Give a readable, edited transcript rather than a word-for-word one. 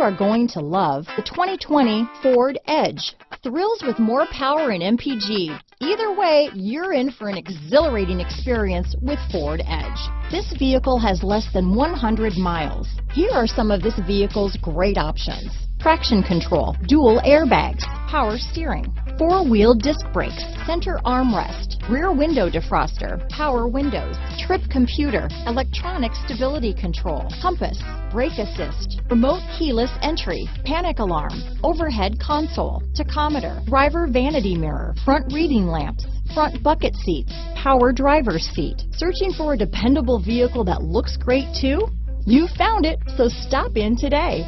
are going to love the 2020 Ford Edge. Thrills with more power and MPG. Either way, you're in for an exhilarating experience with Ford Edge. This vehicle has less than 100 miles. Here are some of this vehicle's great options: traction control, dual airbags, power steering, four-wheel disc brakes, center armrest, rear window defroster, power windows, trip computer, electronic stability control, compass, brake assist, remote keyless entry, panic alarm, overhead console, tachometer, driver vanity mirror, front reading lamps, front bucket seats, power driver's seat. Searching for a dependable vehicle that looks great too? You found it, so stop in today.